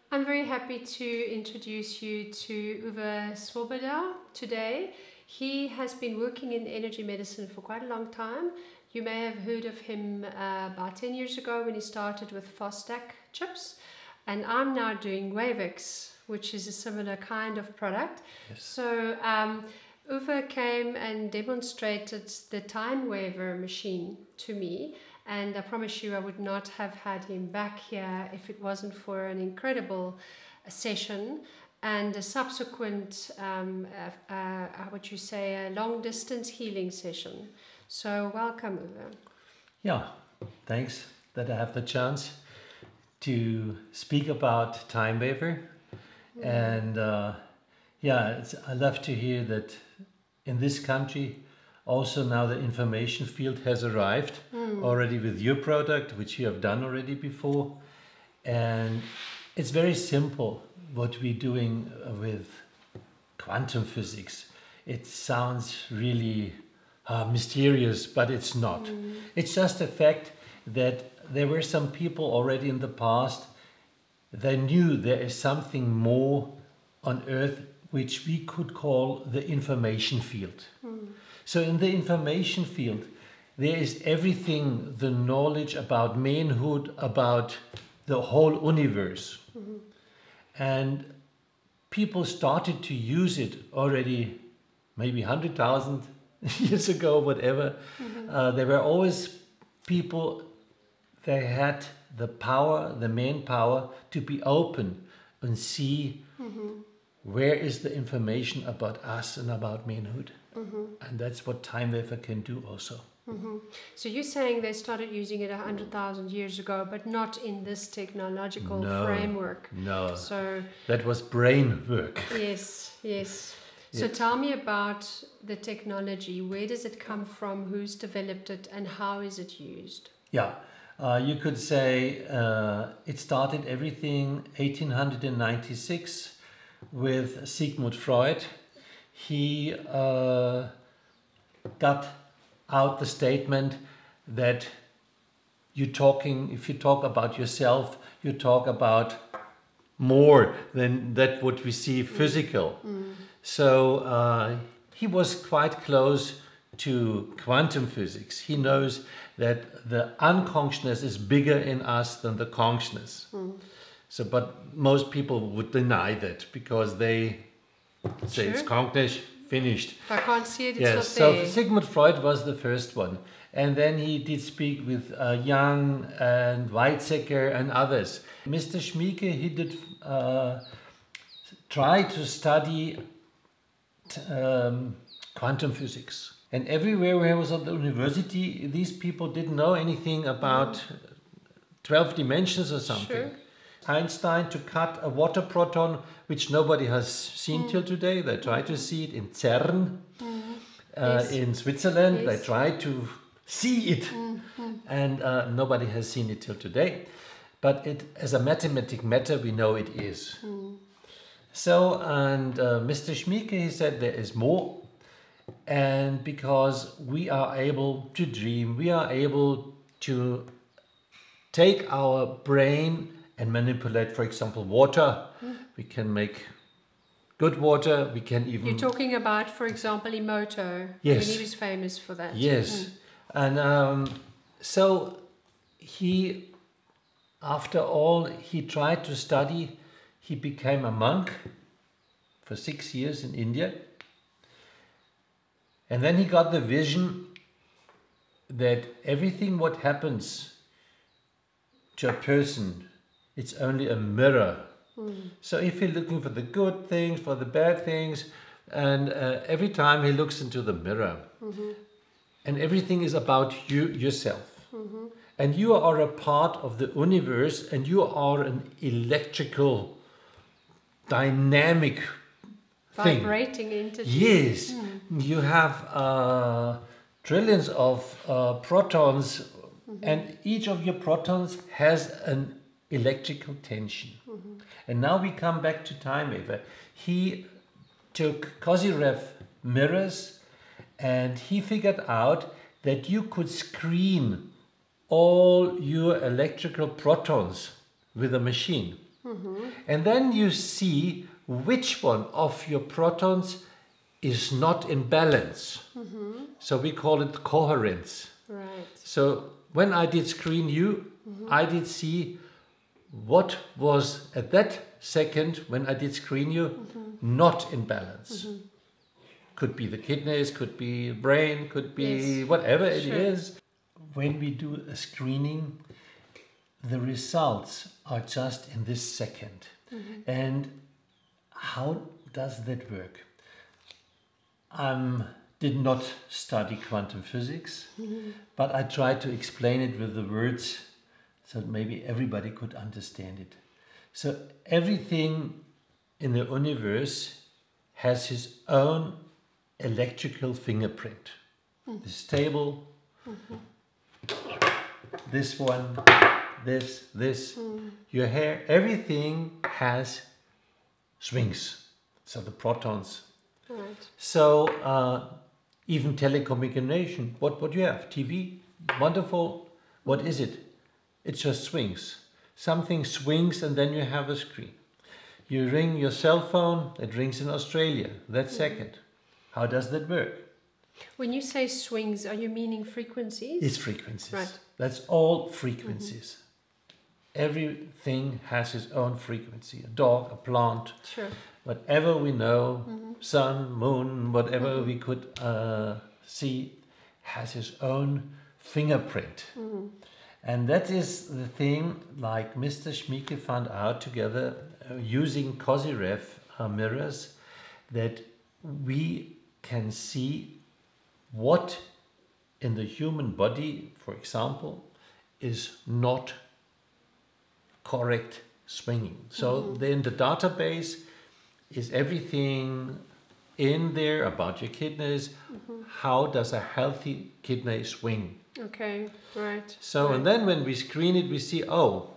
I'm very happy to introduce you to Uwe Swoboda today. He has been working in energy medicine for quite a long time. You may have heard of him about 10 years ago when he started with fast stack chips. And I'm now doing Wavex, which is a similar kind of product. Yes. So Uwe came and demonstrated the Timewaver machine to me. And I promise you I would not have had him back here if it wasn't for an incredible session and a subsequent, how would you say, a long distance healing session. So welcome, Uwe. Yeah, thanks that I have the chance to speak about Timewaver. And I love to hear that in this country also now the information field has arrived already with your product, which you have done already before. And it's very simple what we're doing with quantum physics. It sounds really mysterious, but it's not. It's just a fact that there were some people already in the past, they knew there is something more on Earth which we could call the information field. So in the information field, there is everything, the knowledge about manhood, about the whole universe. And people started to use it already maybe 100,000 years ago, whatever. There were always people, they had the power, the manpower to be open and see where is the information about us and about manhood. And that's what Timewaver can do also. So you're saying they started using it 100,000 years ago, but not in this technological framework. No, so that was brain work. Yes, yes. So tell me about the technology. Where does it come from? Who's developed it, and how is it used? Yeah, you could say it started everything 1896 with Sigmund Freud. He got out the statement that if you talk about yourself, you talk about more than that what we see physical. So he was quite close to quantum physics. He knows that the unconsciousness is bigger in us than the consciousness. So, but most people would deny that because they say it's conscious, finished. If I can't see it, it's Yes, not so there. Sigmund Freud was the first one. And then he did speak with Jung and Weizsäcker and others. Mr. Schmieke, he did try to study quantum physics. And everywhere where I was at the university, these people didn't know anything about 12 dimensions or something. Sure. Einstein to cut a water proton, which nobody has seen till today. They tried to see it in CERN, in Switzerland. They tried to see it, and nobody has seen it till today. But it, as a mathematic matter, we know it is. So, and Mr. Schmieke, he said there is more. And because we are able to dream, we are able to take our brain and manipulate, for example, water. We can make good water. We can even... You're talking about, for example, Emoto. Yes. When he was famous for that. Yes. And so he, after all, he tried to study. He became a monk for 6 years in India. And then he got the vision that everything what happens to a person, it's only a mirror. So if you're looking for the good things, for the bad things, and every time he looks into the mirror, and everything is about you, yourself. And you are a part of the universe, and you are an electrical, dynamic thing. Vibrating entity. Yes, you have trillions of protons, and each of your protons has an electrical tension. And now we come back to Timewaver. He took Kozyrev mirrors and he figured out that you could screen all your electrical protons with a machine. And then you see which one of your protons is not in balance. So we call it coherence. Right. So when I did screen you, I did see what was at that second when I did screen you not in balance. Could be the kidneys, could be brain, could be whatever it is. When we do a screening, the results are just in this second. And how does that work? I did not study quantum physics, but I tried to explain it with the words so that maybe everybody could understand it. So everything in the universe has its own electrical fingerprint. This table, this one, this, your hair, everything has swings. So the protons. Right. So even telecommunication, what you have? TV, wonderful. What is it? It just swings. Something swings and then you have a screen. You ring your cell phone, it rings in Australia, that second. How does that work? When you say swings, are you meaning frequencies? It's frequencies. Right. That's all frequencies. Everything has its own frequency. A dog, a plant, Sure. whatever we know, sun, moon, whatever we could see, has its own fingerprint. And that is the thing, like Mr. Schmieke found out together using Kozyrev mirrors, that we can see what in the human body, for example, is not correct swinging. So then the database is everything in there about your kidneys. How does a healthy kidney swing? Okay, right. So, and then when we screen it, we see, oh,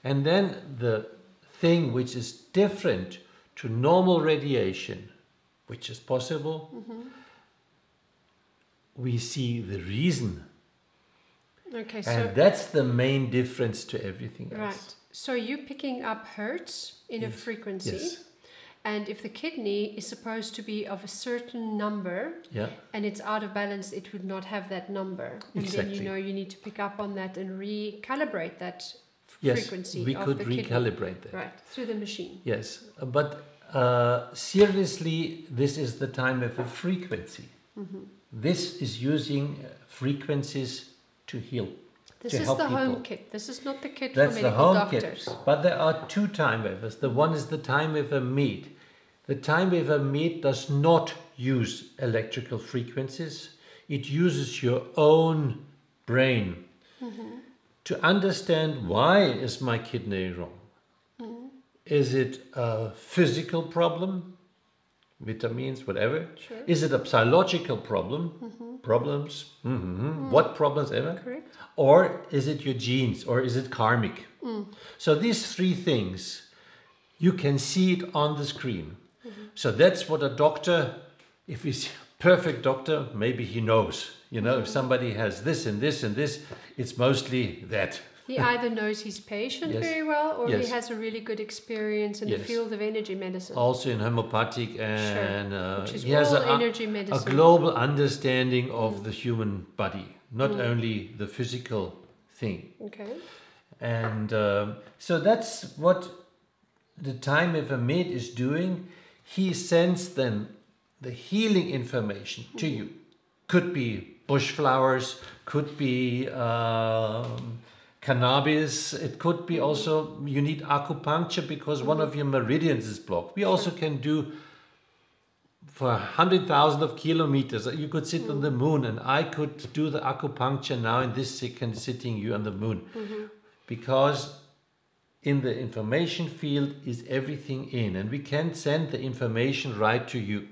and then the thing which is different to normal radiation, which is possible, we see the reason. Okay, so And that's the main difference to everything else. right. So you're picking up hertz in a frequency. Yes. And if the kidney is supposed to be of a certain number Yeah. and it's out of balance, it would not have that number. And then Exactly. you know you need to pick up on that and recalibrate that Yes, frequency we of could the kidney. recalibrate that. Right, through the machine. Yes, but seriously, this is the Timewaver frequency. This is using frequencies to heal. This to is help the people. home kit. This is not the kit That's for the medical home doctors. kit. But there are two Timewavers. The one is the Timewaver Med. The Timewaver Med does not use electrical frequencies. It uses your own brain to understand, why is my kidney wrong? Is it a physical problem? Vitamins, whatever. Sure. Is it a psychological problem? Problems? What problems ever? Correct. Or is it your genes? Or is it karmic? So these three things, you can see it on the screen. So that's what a doctor, if he's a perfect doctor, maybe he knows. You know, if somebody has this and this and this, it's mostly that. He either knows his patient Yes. very well, or Yes. he has a really good experience in the Yes. field of energy medicine. Also in homeopathic, and Which is he has all a energy medicine. global understanding of the human body, not only the physical thing. Okay. And so that's what the Timewaver Med is doing. He sends then the healing information to you. Could be bush flowers, could be cannabis. It could be also, you need acupuncture because one of your meridians is blocked. We also can do for 100,000 of kilometers. You could sit on the moon, and I could do the acupuncture now in this second, sitting you on the moon. Because in the information field is everything in, and we can send the information right to you.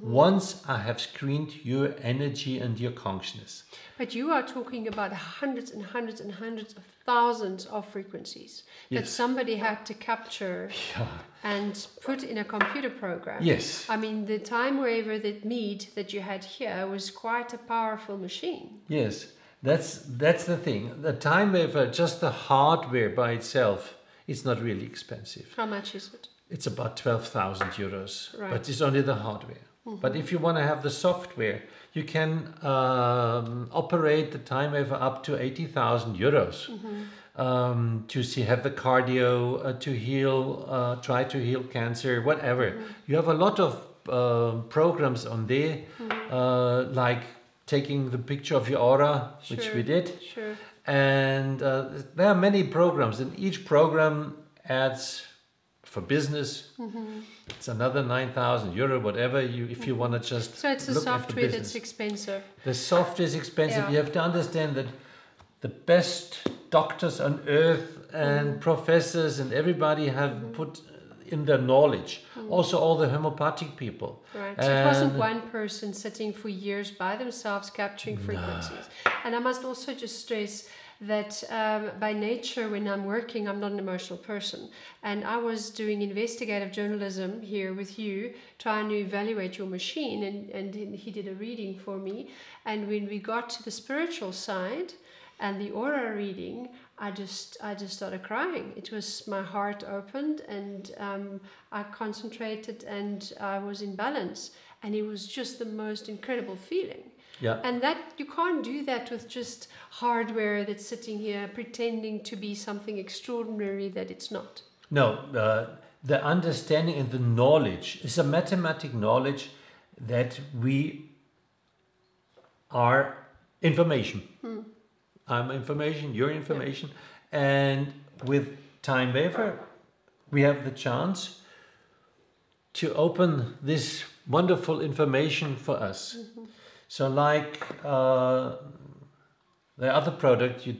Once I have screened your energy and your consciousness. But you are talking about hundreds and hundreds and hundreds of thousands of frequencies that Yes. somebody had to capture and put in a computer program. Yes. I mean, the Timewaver that you had here was quite a powerful machine. Yes, that's the thing. The Timewaver, just the hardware by itself, it's not really expensive. How much is it? It's about 12,000 euros, Right. but it's only the hardware. But if you want to have the software, you can operate the Timewaver up to 80,000 euros to see, have the cardio, to heal, try to heal cancer, whatever. You have a lot of programs on there, like taking the picture of your aura, which we did. Sure. And there are many programs, and each program adds, for business, it's another 9,000 euro, whatever you, if you want to just. So it's the look at the software business. that's expensive. The software is expensive. Yeah. You have to understand that the best doctors on earth and professors and everybody have put in their knowledge. Also all the homeopathic people. Right. So it wasn't one person sitting for years by themselves capturing frequencies. And I must also just stress that by nature, when I'm working, I'm not an emotional person. And I was doing investigative journalism here with you, trying to evaluate your machine, and he did a reading for me. And when we got to the spiritual side and the aura reading, I just started crying. It was, my heart opened, and I concentrated, and I was in balance. And it was just the most incredible feeling. Yeah. And that, you can't do that with just hardware that's sitting here pretending to be something extraordinary that it's not. No, the understanding and the knowledge is a mathematic knowledge that we are information. I'm information, you're information. Yeah. And with Timewaver, we have the chance to open this wonderful information for us. So like the other product you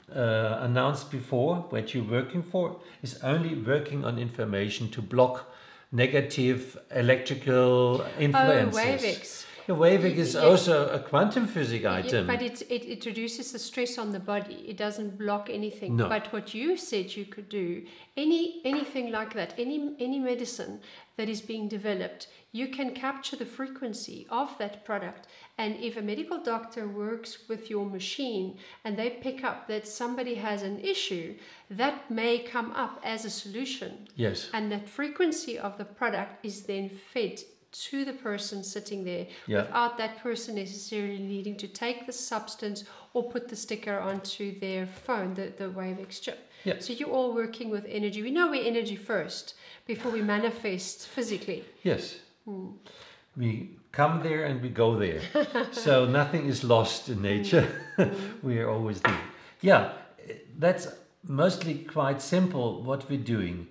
announced before, what you're working for, is only working on information to block negative electrical influences. Oh, Wavex. Yeah, Wavex is also a quantum physics item. But it reduces the stress on the body. It doesn't block anything. No. But what you said you could do, anything like that, any medicine that is being developed, you can capture the frequency of that product. And if a medical doctor works with your machine and they pick up that somebody has an issue, that may come up as a solution. Yes. And that frequency of the product is then fed to the person sitting there, Yeah. without that person necessarily needing to take the substance or put the sticker onto their phone, the Wavex chip. Yeah. So you're all working with energy. We know we're energy first before we manifest physically. Yes. We come there and we go there. So nothing is lost in nature. We are always there. Yeah, that's mostly quite simple what we're doing.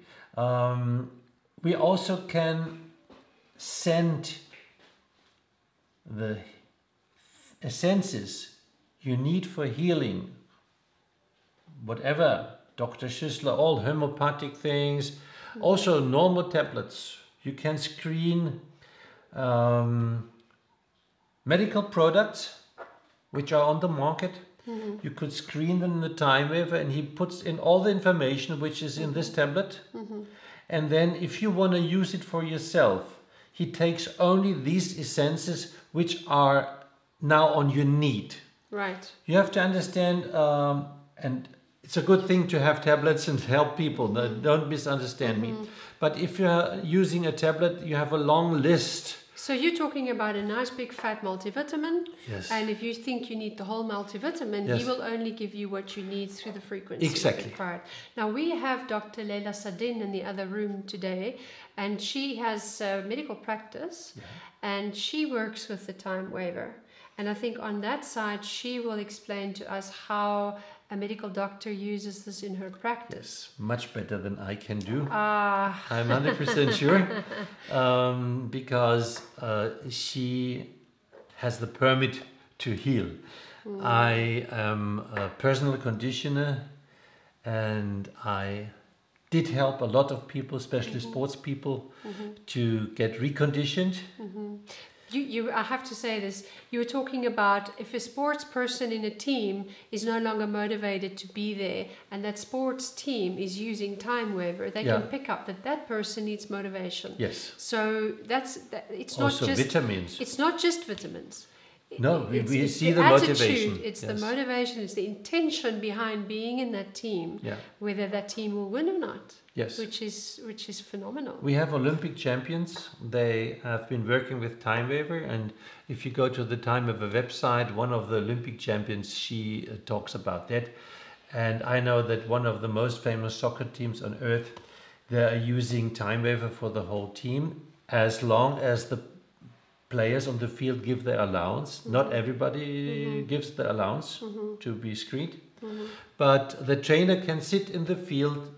We also can send the essences you need for healing, whatever, Dr. Schüssler, all homeopathic things, also normal tablets. You can screen medical products which are on the market. You could screen them in the Timewaver, and he puts in all the information which is in this tablet. And then if you want to use it for yourself, he takes only these essences which are now on your need. Right. You have to understand, and it's a good thing to have tablets and help people. Don't misunderstand me. But if you're using a tablet, you have a long list. So you're talking about a nice big fat multivitamin. Yes. And if you think you need the whole multivitamin, Yes. he will only give you what you need through the frequency Exactly. required. Now we have Dr. Leila Sadin in the other room today, and she has medical practice, and she works with the Timewaver. And I think on that side, she will explain to us how a medical doctor uses this in her practice. Yes, much better than I can do. Ah. I'm 100% sure, because she has the permit to heal. I am a personal conditioner, and I did help a lot of people, especially sports people, to get reconditioned. I have to say this, you were talking about if a sports person in a team is no longer motivated to be there, and that sports team is using Timewaver, they can pick up that person needs motivation. Yes. So it's Also not just vitamins. It's not just vitamins. No, we it's see the attitude, motivation. it's the Yes. motivation, it's the intention behind being in that team, Yeah. whether that team will win or not. Yes. Which is phenomenal. We have Olympic champions. They have been working with Timewaver, and if you go to the Timewaver website, one of the Olympic champions, she talks about that. And I know that one of the most famous soccer teams on earth, they are using Timewaver for the whole team, as long as the players on the field give their allowance. Not everybody gives the allowance to be screened, but the trainer can sit in the field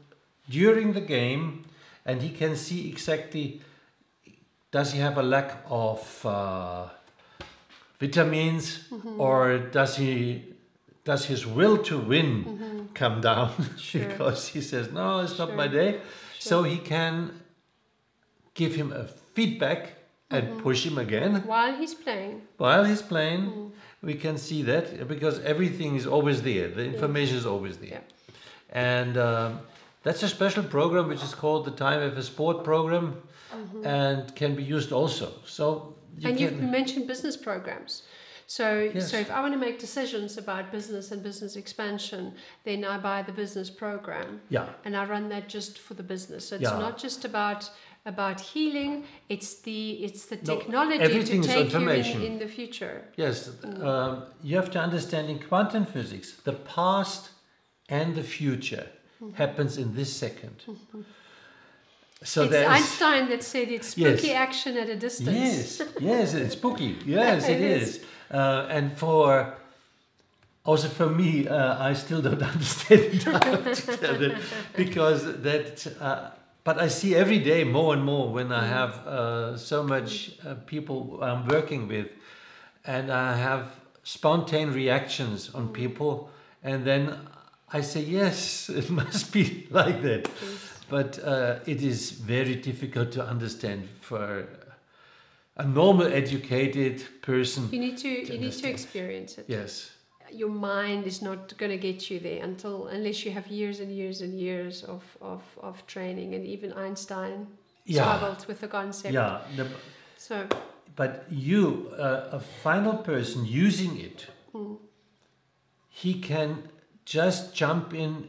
during the game, and he can see exactly, does he have a lack of vitamins, or does his will to win come down Sure. because he says, no, it's not Sure. my day. Sure. So he can give him a feedback and push him again While he's playing. while he's playing. We can see that because everything is always there. The information is always there. Yeah. And that's a special program which is called the Timewaver Sport Program, and can be used also. So You've mentioned business programs. So, Yes. so if I want to make decisions about business and business expansion, then I buy the business program. Yeah. And I run that just for the business. So it's Yeah. not just about healing. It's the No, technology to everything is take you information. in the future. Yes, you have to understand in quantum physics, the past and the future happens in this second. So It's there's Einstein that said it's spooky Yes. action at a distance. yes, it's spooky. Yes, it It is. And also for me, I still don't understand it, I have to tell that, because that. But I see every day more and more when I have so much people I'm working with, and I have spontaneous reactions on people, and then I say, yes, it must be like that. But it is very difficult to understand for a normal educated person. You need to understand. experience it. Yes. Your mind is not going to get you there unless you have years and years and years of training. And even Einstein struggled with the concept. Yeah. So, But you, a final person using it, he can just jump in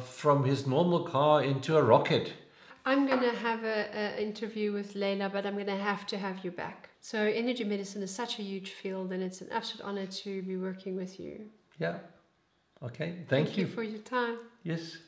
from his normal car into a rocket. I'm going to have an interview with Leila, but I'm going to have you back. So energy medicine is such a huge field, and it's an absolute honor to be working with you. Yeah. Okay. Thank you. For your time. Yes.